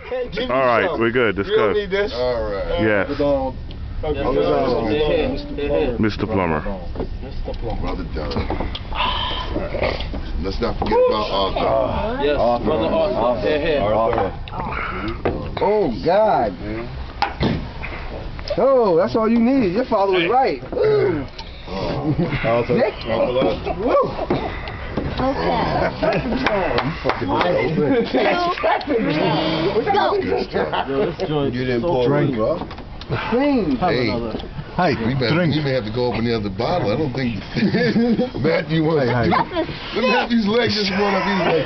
All right, we're good. Let's go. Need this? All right. Yes. Mr. Plummer. Brother Don. Let's not forget about Arthur. Yes, Brother Arthur. Arthur. Oh, God. Oh, that's all you needed. Your father was right. Arthur. Nick. Woo. Okay. You didn't pour drink, bro. Clean. Hey, we may have to go open the other bottle. I don't think Matthew wants to do. Let me have these legs just going up these legs.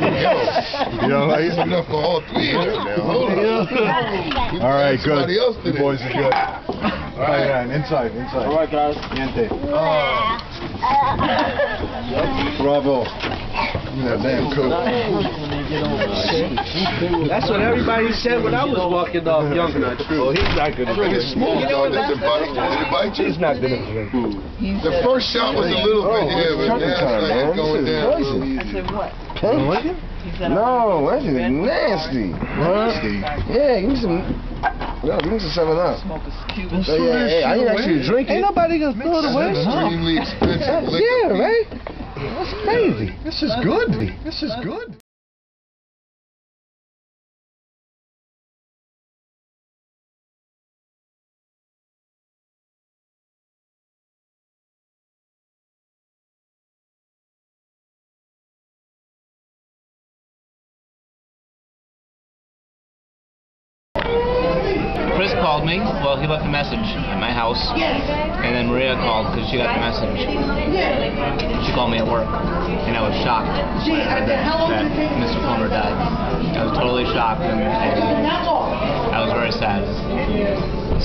You know, it's enough for all three of them now. Hold on. All right, good. Somebody else did it. Boys are good. All right, man. Inside. All right, guys. Niente. Bravo. That damn coat. That's what everybody said when I was walking off young. Not true. Well, he's not gonna drink It's smooth, though. Does it bite? Did it bite you? He's not gonna drink. The first shot was a little bit here, but now it's like going down. Poison. No, that is nasty. Yeah, give me some. No, give me some 7-Up. Yeah, I ain't actually drinking. Ain't nobody gonna throw it away. Extremely expensive liquor. Yeah, right? That's crazy. This is good. This is good. Chris called me. Well, he left a message at my house, and then Maria called because she got the message. She called me at work, and I was shocked that Mr. Plummer died. I was totally shocked, and I was very sad.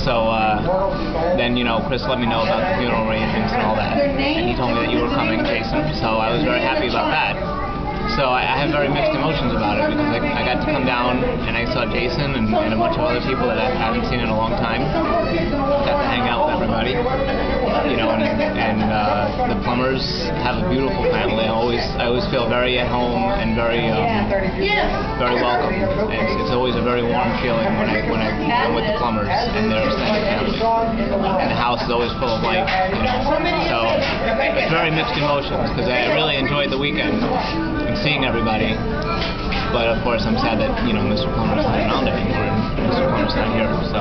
So then, you know, Chris let me know about the funeral arrangements and all that, and he told me that you were coming, Jason. So I was very happy about that. So I have very mixed emotions about it because I got to come down and I saw Jason and a bunch of other people that I haven't seen in a long time. Got to hang out with everybody, you know, and the Plumbers have a beautiful family. I always feel very at home and very welcome. It's always a very warm feeling when I'm with the Plumbers and their extended family. And the house is always full of life, you know. So it's very mixed emotions because I really enjoyed the weekend and seeing everybody, but of course I'm sad that, you know, Mr. Plummer's not around anymore and Mr. Plummer's not here, so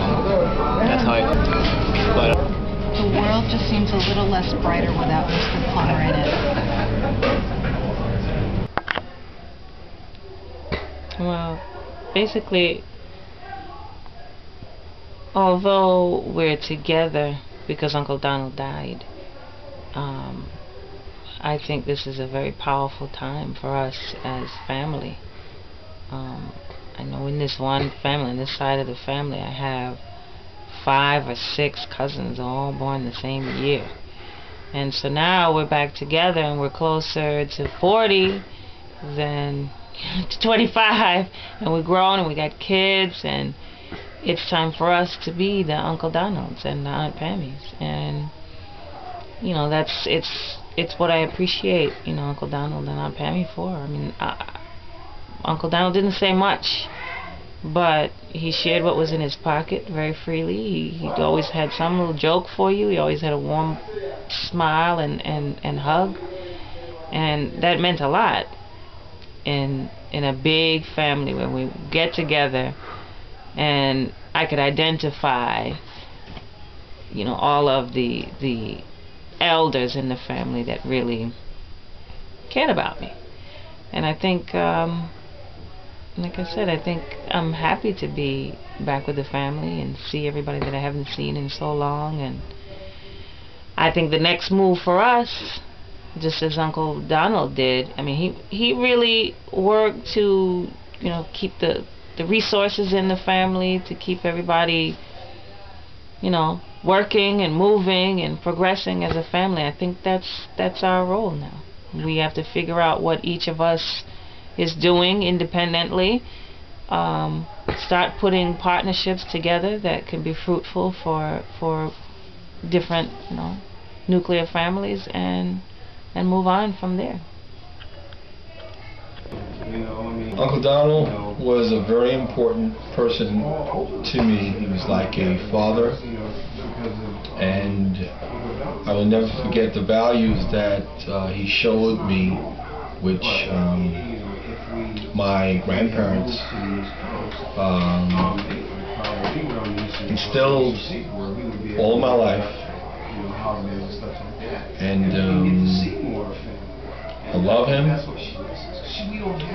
that's how I feel. But the world just seems a little less brighter without Mr. Plummer in it. Well, basically, although we're together because Uncle Donald died, I think this is a very powerful time for us as family. I know in this one family, in this side of the family, I have 5 or 6 cousins all born the same year. And so now we're back together and we're closer to 40 than to 25, and we're grown and we got kids, and it's time for us to be the Uncle Donalds and the Aunt Pammys. And you know, it's what I appreciate, you know, Uncle Donald and Aunt Pammy for. I mean, Uncle Donald didn't say much, but he shared what was in his pocket very freely. He always had some little joke for you. He always had a warm smile and hug, and that meant a lot in a big family where we get together, and I could identify, you know, all of the elders in the family that really cared about me. And I think, like I said, I think I'm happy to be back with the family and see everybody that I haven't seen in so long. And I think the next move for us, just as Uncle Donald did, I mean, he really worked to, you know, keep the resources in the family, to keep everybody, you know, working and moving and progressing as a family. I think that's our role now. We have to figure out what each of us is doing independently, start putting partnerships together that can be fruitful for different, you know, nuclear families, and move on from there. You know, I mean, Uncle Donald was a very important person to me. He was like a father, and I will never forget the values that he showed me, which my grandparents instilled all my life, and I love him,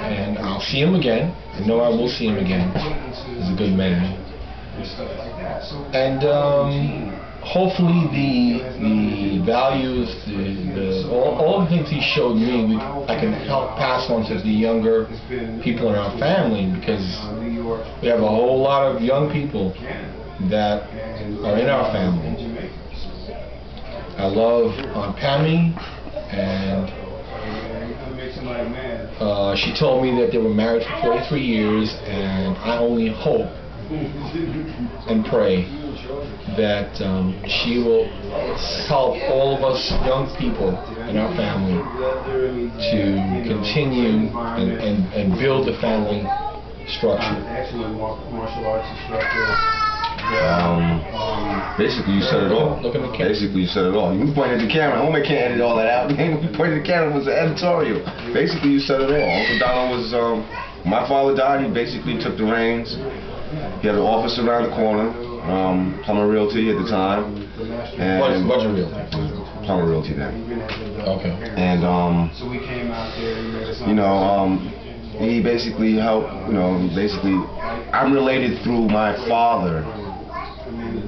and I'll see him again. I know I will see him again. He's a good man, and hopefully the values, all the things he showed me, I can help pass on to the younger people in our family, because we have a whole lot of young people that are in our family. I love Aunt Pammy, and she told me that they were married for 43 years, and I only hope and pray that she will help all of us young people in our family to continue and build the family structure. Basically, you said it all. Basically, you said it all. You pointed at the camera. Homie can't edit all that out. You pointed at the camera was an editorial. Basically, you said it all. Uncle Donald was, my father died, he basically took the reins. He had an office around the corner, Plummer Realty at the time. And What's your realty? Plummer Realty then. Okay. And, you know, he basically helped, you know, basically, I'm related through my father,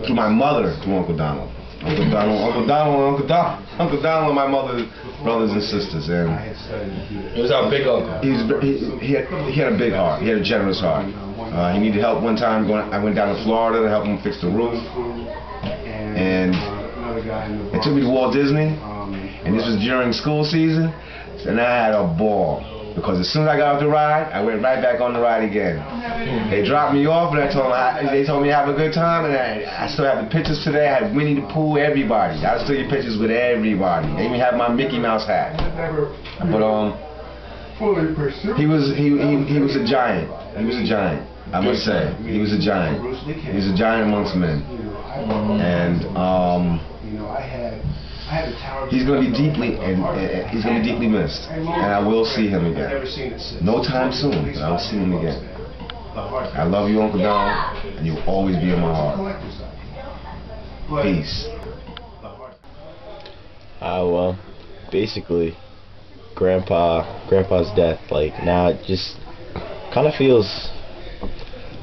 through my mother, to Uncle Donald. Uncle Donald and my mother's brothers and sisters. And he was our big uncle. He had a big heart. He had a generous heart. He needed help one time. I went down to Florida to help him fix the roof. And it took me to Walt Disney. And this was during school season. And I had a ball. Because as soon as I got off the ride, I went right back on the ride again. They dropped me off, and they told me to have a good time, and I still have the pictures today. I had Winnie the Pooh, everybody. I still get pictures with everybody. They even have my Mickey Mouse hat. But he was a giant. He was a giant. I must say, he was a giant. He was a giant amongst men. And he's going to be deeply missed, and I will see him again. No time soon, but I'll see him again. I love you, Uncle Donald, and you'll always be in my heart. Peace. Well, basically, Grandpa's death, like, now it just kind of feels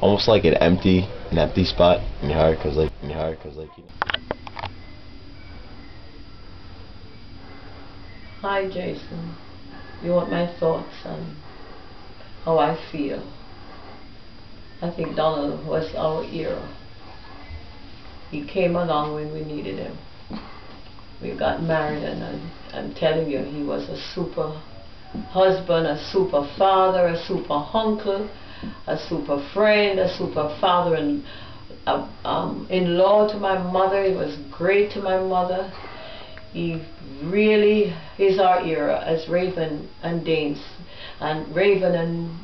almost like an empty spot in your heart, cause like you know. Hi Jason, you want my thoughts on how I feel? I think Donald was our hero. He came along when we needed him. We got married, and I'm telling you, he was a super husband, a super father, a super uncle, a super friend, a super father and in-law to my mother. He was great to my mother. He really is our hero, as Raven and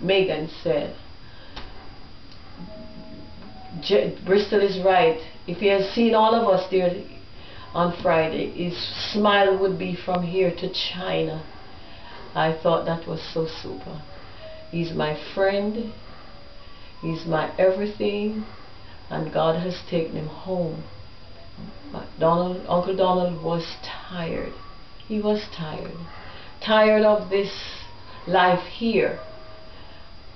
Megan said. Bristol is right. If he has seen all of us there on Friday, his smile would be from here to China. I thought that was so super. He's my friend. He's my everything. And God has taken him home. Uncle Donald was tired. He was tired. Tired of this life here.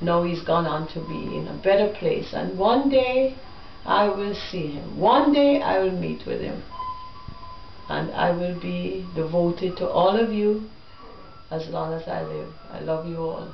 Now he's gone on to be in a better place. And one day I will see him. One day I will meet with him. And I will be devoted to all of you as long as I live. I love you all.